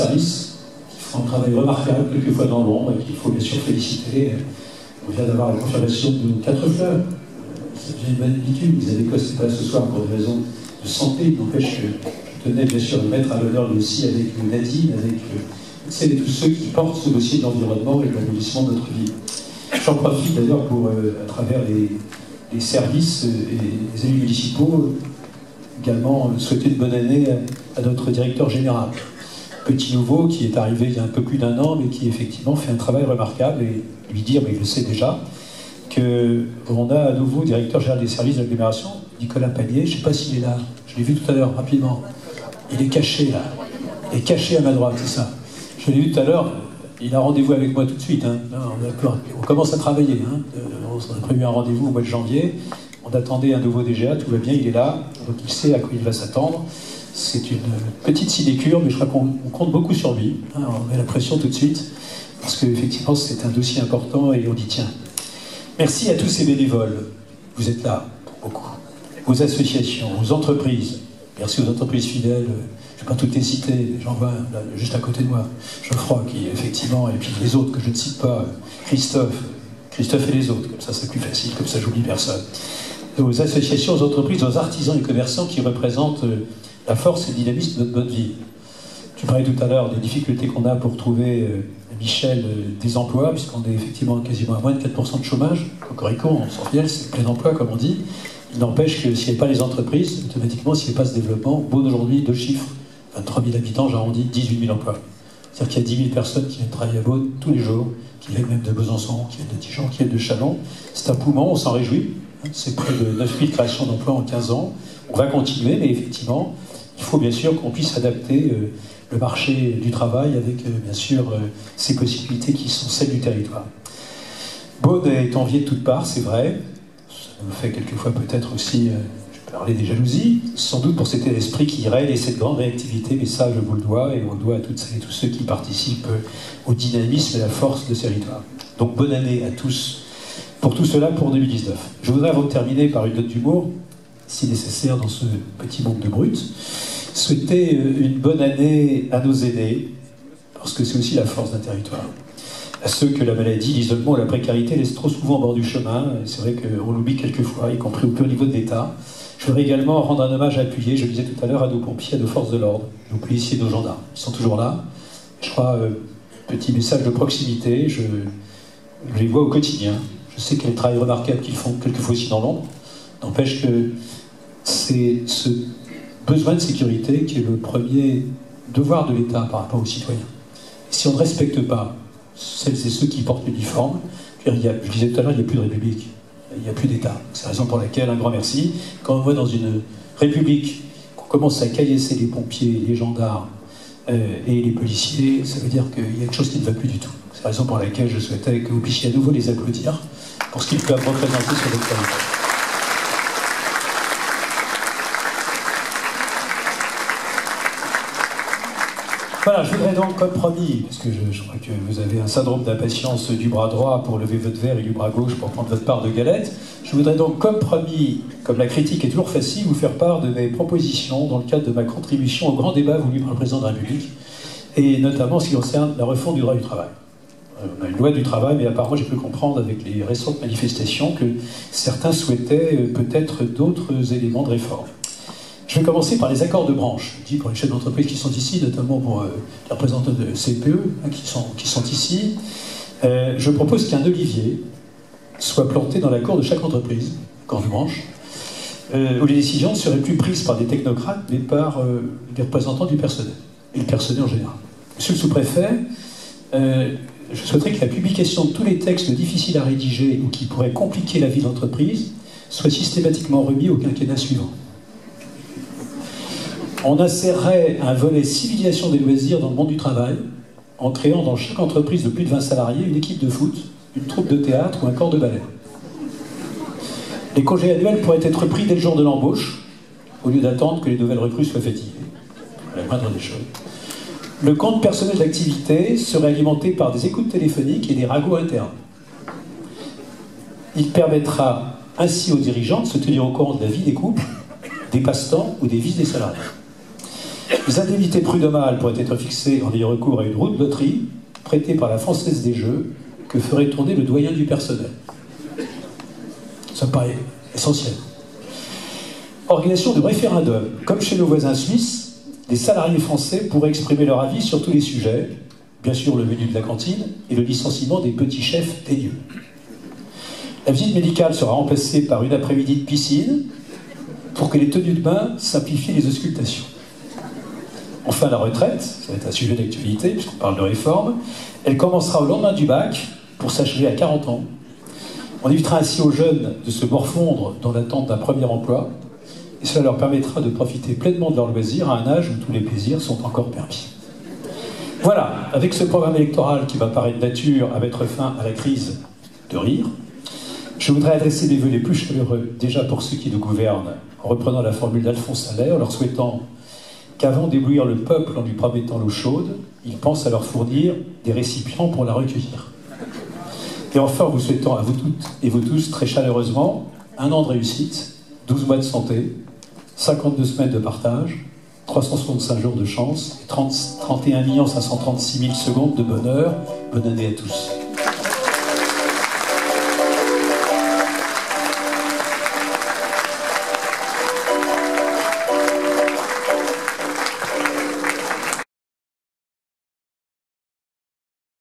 services qui font un travail remarquable, quelquefois dans l'ombre, et qu'il faut bien sûr féliciter. On vient d'avoir la confirmation de 4 fleurs. Ça devient une bonne habitude. Ils avaient costé pas ce soir pour des raisons de santé. Il n'empêche que je tenais bien sûr de mettre à l'honneur aussi avec Nadine, avec celles et tous ceux qui portent ce dossier de l'environnement et de l'aboutissement de notre vie. J'en profite d'ailleurs pour, à travers les services et les élus municipaux, également souhaiter une bonne année à notre directeur général. Petit nouveau qui est arrivé il y a un peu plus d'1 an, mais qui effectivement fait un travail remarquable, et lui dire, mais il le sait déjà, qu'on a à nouveau directeur général des services de l'agglomération, Nicolas Panier. Je ne sais pas s'il est là, je l'ai vu tout à l'heure rapidement. Il est caché là, il est caché à ma droite, c'est ça. Je l'ai vu tout à l'heure, il a rendez-vous avec moi tout de suite. Hein. On commence à travailler. Hein. On a prévu un rendez-vous au mois de janvier. On attendait un nouveau DGA, tout va bien, il est là. Donc il sait à quoi il va s'attendre. C'est une petite sinécure, mais je crois qu'on compte beaucoup sur lui. Hein. On met la pression tout de suite, parce qu'effectivement c'est un dossier important et on y tient. Merci à tous ces bénévoles. Vous êtes là, beaucoup. Aux associations, aux entreprises. Merci aux entreprises fidèles. Je ne vais pas toutes les citer, j'en vois là, juste à côté de moi, Geoffroy, qui effectivement, et puis les autres que je ne cite pas, Christophe et les autres, comme ça c'est plus facile, comme ça j'oublie personne. Aux associations, aux entreprises, aux artisans et commerçants qui représentent la force et le dynamisme de notre bonne vie. Tu parlais tout à l'heure des difficultés qu'on a pour trouver, Michel, des emplois, puisqu'on est effectivement quasiment à moins de 4% de chômage. Cocorico, on s'en fiche, c'est plein d'emploi comme on dit. Il n'empêche que s'il n'y avait pas les entreprises, automatiquement, s'il n'y avait pas ce développement, Beaune aujourd'hui, 2 chiffres, 23 000 habitants, j'arrondis 18 000 emplois. C'est-à-dire qu'il y a 10 000 personnes qui viennent travailler à Beaune tous les jours, qui viennent même de Besançon, qui viennent de Dijon, qui viennent de Châlons. C'est un poumon, on s'en réjouit. C'est près de 9 000 créations d'emplois en 15 ans. On va continuer, mais effectivement, il faut bien sûr qu'on puisse adapter le marché du travail avec, bien sûr, ces possibilités qui sont celles du territoire. Beaune est enviée de toutes parts, c'est vrai. Ça nous fait quelquefois peut-être aussi... parler des jalousies, sans doute pour cet esprit qui règne et cette grande réactivité, mais ça je vous le dois, et on le doit à toutes celles et tous ceux qui participent au dynamisme et à la force de ces territoires. Donc bonne année à tous, pour tout cela pour 2019. Je voudrais avant de terminer par une note d'humour, si nécessaire dans ce petit monde de brut, souhaiter une bonne année à nos aînés, parce que c'est aussi la force d'un territoire. À ceux que la maladie, l'isolement ou la précarité laissent trop souvent au bord du chemin, c'est vrai qu'on l'oublie quelquefois, y compris au plus haut niveau de l'État. Je voudrais également rendre un hommage appuyé, je le disais tout à l'heure, à nos pompiers, à nos forces de l'ordre, nos policiers, nos gendarmes. Ils sont toujours là. Je crois, petit message de proximité, je les vois au quotidien. Je sais quel travail remarquable qu'ils font, quelquefois aussi dans l'ombre. N'empêche que c'est ce besoin de sécurité qui est le premier devoir de l'État par rapport aux citoyens. Et si on ne respecte pas celles et ceux qui portent l'uniforme, je disais tout à l'heure, il n'y a plus de République. Il n'y a plus d'État. C'est la raison pour laquelle un grand merci. Quand on voit dans une République qu'on commence à caillasser les pompiers, les gendarmes et les policiers, ça veut dire qu'il y a quelque chose qui ne va plus du tout. C'est la raison pour laquelle je souhaitais que vous puissiez à nouveau les applaudir pour ce qu'ils peuvent représenter sur notre territoire. Voilà, je voudrais donc, comme promis, parce que je crois que vous avez un syndrome d'impatience du bras droit pour lever votre verre et du bras gauche pour prendre votre part de galette, je voudrais donc, comme promis, comme la critique est toujours facile, vous faire part de mes propositions dans le cadre de ma contribution au grand débat voulu par le président de la République, et notamment en ce qui concerne la refonte du droit du travail. On a une loi du travail, mais apparemment j'ai pu comprendre avec les récentes manifestations que certains souhaitaient peut-être d'autres éléments de réforme. Je vais commencer par les accords de branche. Je dis pour les chefs d'entreprise qui sont ici, notamment pour les représentants de CPE qui sont ici. Je propose qu'un olivier soit planté dans l'accord de chaque entreprise, accord de branche, où les décisions ne seraient plus prises par des technocrates, mais par les représentants du personnel, et le personnel en général. Monsieur le sous-préfet, je souhaiterais que la publication de tous les textes difficiles à rédiger ou qui pourraient compliquer la vie de l'entreprise soit systématiquement remis au quinquennat suivant. On insérerait un volet civilisation des loisirs dans le monde du travail en créant dans chaque entreprise de plus de 20 salariés une équipe de foot, une troupe de théâtre ou un corps de ballet. Les congés annuels pourraient être pris dès le jour de l'embauche, au lieu d'attendre que les nouvelles recrues soient fatiguées. La moindre des choses. Le compte personnel d'activité serait alimenté par des écoutes téléphoniques et des ragots internes. Il permettra ainsi aux dirigeants de se tenir au courant de la vie des couples, des passe-temps ou des vices des salariés. Les indemnités prud'homales pourraient être fixées en ayant recours à une roue de loterie prêtée par la Française des Jeux que ferait tourner le doyen du personnel. Ça me paraît essentiel. Organisation de référendum. Comme chez nos voisins suisses, les salariés français pourraient exprimer leur avis sur tous les sujets, bien sûr le menu de la cantine et le licenciement des petits chefs dégueux. La visite médicale sera remplacée par une après-midi de piscine pour que les tenues de bain simplifient les auscultations. Enfin, la retraite, ça va être un sujet d'actualité puisqu'on parle de réforme, elle commencera au lendemain du bac pour s'achever à 40 ans. On évitera ainsi aux jeunes de se morfondre dans l'attente d'un premier emploi et cela leur permettra de profiter pleinement de leur loisir à un âge où tous les plaisirs sont encore permis. Voilà, avec ce programme électoral qui va paraître de nature à mettre fin à la crise de rire, je voudrais adresser mes vœux les plus chaleureux, déjà pour ceux qui nous gouvernent, en reprenant la formule d'Alphonse Allaire, leur souhaitant qu'avant d'éblouir le peuple en lui promettant l'eau chaude, ils pensent à leur fournir des récipients pour la recueillir. Et enfin, vous souhaitant à vous toutes et vous tous très chaleureusement un an de réussite, 12 mois de santé, 52 semaines de partage, 365 jours de chance et 31 536 000 secondes de bonheur. Bonne année à tous.